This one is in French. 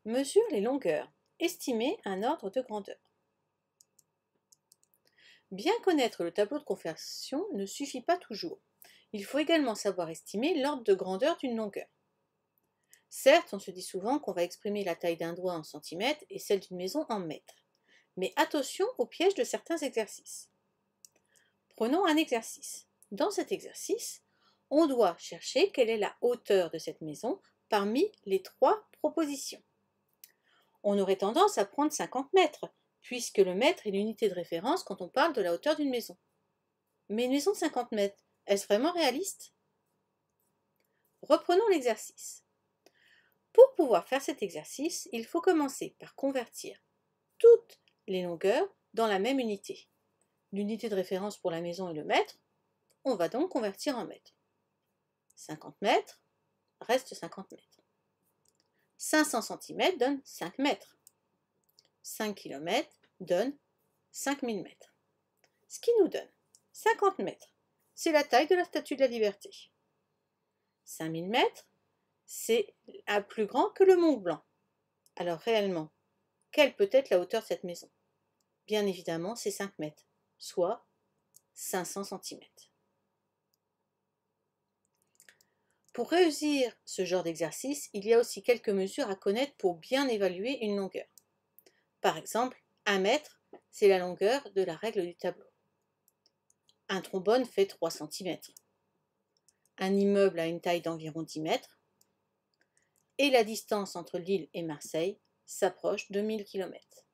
Mesure les longueurs. Estimer un ordre de grandeur. Bien connaître le tableau de conversion ne suffit pas toujours. Il faut également savoir estimer l'ordre de grandeur d'une longueur. Certes, on se dit souvent qu'on va exprimer la taille d'un doigt en centimètres et celle d'une maison en mètres. Mais attention au piège de certains exercices. Prenons un exercice. Dans cet exercice, on doit chercher quelle est la hauteur de cette maison parmi les trois propositions. On aurait tendance à prendre 50 mètres, puisque le mètre est l'unité de référence quand on parle de la hauteur d'une maison. Mais une maison de 50 mètres, est-ce vraiment réaliste? Reprenons l'exercice. Pour pouvoir faire cet exercice, il faut commencer par convertir toutes les longueurs dans la même unité. L'unité de référence pour la maison est le mètre, on va donc convertir en mètres. 50 mètres reste 50 mètres. 500 cm donne 5 mètres. 5 km donne 5000 mètres. Ce qui nous donne 50 mètres, c'est la taille de la Statue de la Liberté. 5000 mètres, c'est plus grand que le Mont Blanc. Alors réellement, quelle peut être la hauteur de cette maison? Bien évidemment, c'est 5 mètres, soit 500 cm. Pour réussir ce genre d'exercice, il y a aussi quelques mesures à connaître pour bien évaluer une longueur. Par exemple, 1 mètre, c'est la longueur de la règle du tableau. Un trombone fait 3 cm. Un immeuble a une taille d'environ 10 mètres. Et la distance entre Lille et Marseille s'approche de 1000 km.